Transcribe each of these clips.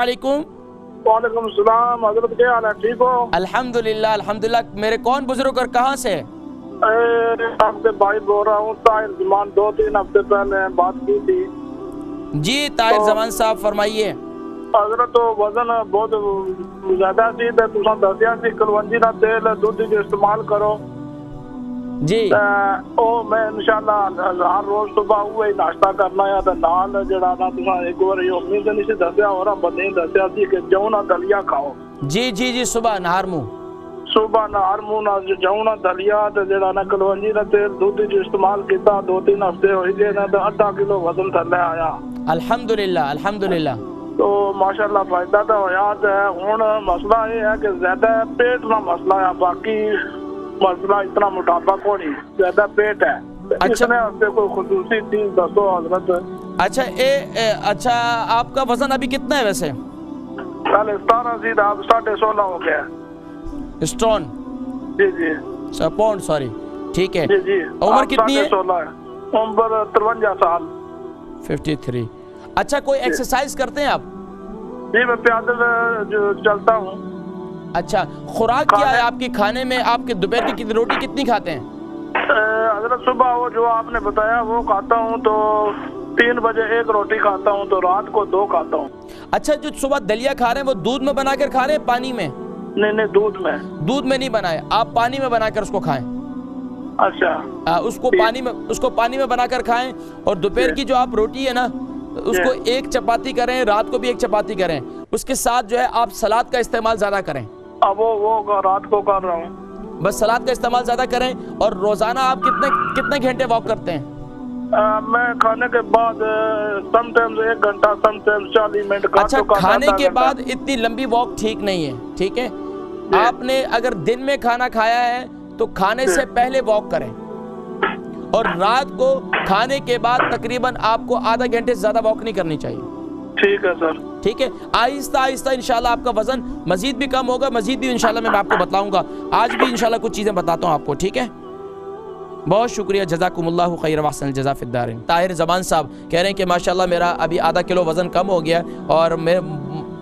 वालेकुम। वालेकुम सलाम। हजरत क्या हाल है, ठीक हो? अल्हम्दुलिल्लाह अल्हम्दुलिल्लाह। मेरे कौन बुजुर्ग और कहाँ से? आपके भाई बोल रहा हूँ, ताहिर जमान। 2-3 हफ्ते पहले बात की थी। जी ताहिर तो जमान साहब फरमाइए। हजरत तो वजन बहुत ज्यादा सी ते तुसा दसिया सी कलवंजी का तेल दूध जो इस्तेमाल करो जी ओ मैं इंशाल्लाह हर रोज सुबह वही नाश्ता करना है ते नाल जेड़ा ना तुसा एक बार अम्मी ने नहीं दसिया और बंदे दसिया सी कि जौ ना दलिया खाओ। जी जी जी सुबह नहर मुँह। सुबह नहर मुँह ना जौ ना दलिया ते जेड़ा ना कलवंजी का तेल दूध जो इस्तेमाल किया 2-3 हफ्ते हो गए ना तो आधा किलो वजन थले आया। अल्हम्दुलिल्लाह अल्हम्दुलिल्लाह। तो माशाल्लाह फायदा तो होया है। हुण मसला ये है कि ज्यादा पेट ना मसला है, बाकी मसला इतना मोटापा को नहीं, ज्यादा पेट है। अच्छा। इसने आपसे कोई खुसूसी चीज दसो हजरत। अच्छा अच्छा आपका वजन अभी कितना है वैसे? कल 17 थी, अब 16.5 हो गया। स्टोन जी जी पौंड सॉरी, ठीक है। जी जी। उम्र कितनी है? 16.5 है। उम्र 53 साल। 53। अच्छा कोई एक्सरसाइज करते हैं आप? जी मैं पैदल जो चलता हूँ। अच्छा खुराक क्या है आपकी? खाने में आपके दोपहर की रोटी कितनी खाते हैं? हजरत सुबह वो जो आपने बताया वो खाता हूँ, तो 3 बजे 1 रोटी खाता हूँ, तो रात को 2 खाता हूँ। अच्छा जो सुबह दलिया खा रहे हैं वो दूध में बनाकर खा रहे हैं पानी में? नहीं दूध में। दूध में नहीं बनाए, आप पानी में बनाकर उसको खाएं। अच्छा। उसको पानी में बनाकर खाएं। और दोपहर की जो आप रोटी है ना उसको 1 चपाती करें, रात को भी 1 चपाती करें। उसके साथ जो है आप सलाद का इस्तेमाल ज्यादा करें। अब वो रात को कर रहा हूँ। बस सलाद का इस्तेमाल ज्यादा करें। और रोजाना आप कितने घंटे वॉक करते हैं? मैं खाने के बाद समटाइम्स 1 घंटा, समटाइम्स 40 मिनट। अच्छा खाने के बाद इतनी लंबी वॉक ठीक नहीं है, ठीक है। आपने अगर दिन में खाना खाया है तो खाने से पहले वॉक करें, और रात को खाने के बाद तकरीबन आपको आधा घंटे से ज्यादा वॉक नहीं करनी चाहिए। ठीक है सर। ठीक है। आहिस्ता आहिस्ता इंशाल्लाह आपका वजन मजीद भी कम होगा, मजीद भी इंशाल्लाह मैं आपको बताऊंगा। आज भी इंशाल्लाह कुछ चीजें बताता हूं आपको, ठीक है। बहुत शुक्रिया, जज़ाकुमुल्लाहु खैर व अहसन जज़ा फिद्दारिन। ताहिर ज़मान साहब कह रहे हैं कि माशाल्लाह मेरा अभी आधा किलो वज़न कम हो गया और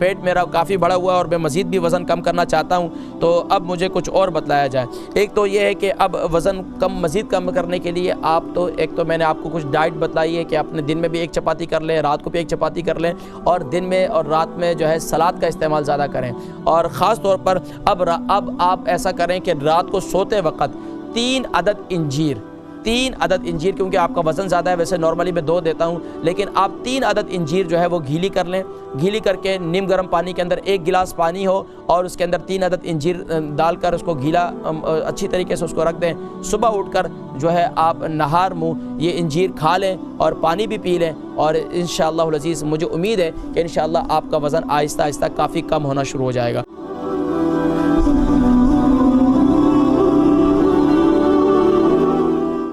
पेट मेरा काफ़ी बड़ा हुआ और मैं मज़ीद भी वज़न कम करना चाहता हूँ, तो अब मुझे कुछ और बतलाया जाए। एक तो ये है कि अब वज़न मज़ीद कम करने के लिए आप तो एक तो मैंने आपको कुछ डाइट बताई है कि अपने दिन में भी 1 चपाती कर लें, रात को भी 1 चपाती कर लें, और दिन में और रात में जो है सलाद का इस्तेमाल ज़्यादा करें। और ख़ास तौर पर अब आप ऐसा करें कि रात को सोते वक्त 3 अदद इंजीर, क्योंकि आपका वज़न ज़्यादा है, वैसे नॉर्मली मैं 2 देता हूँ, लेकिन आप 3 अदद इंजीर जो है वो गीली कर लें। गीली करके नीम गर्म पानी के अंदर 1 गिलास पानी हो और उसके अंदर 3 अदद इंजीर डालकर उसको गीला अच्छी तरीके से उसको रख दें। सुबह उठकर जो है आप नहार मुँह ये इंजीर खा लें और पानी भी पी लें, और इंशाअल्लाह अज़ीज़ मुझे उम्मीद है कि इंशाअल्लाह आपका वज़न आहिस्ता आहिस्ता काफ़ी कम होना शुरू हो जाएगा।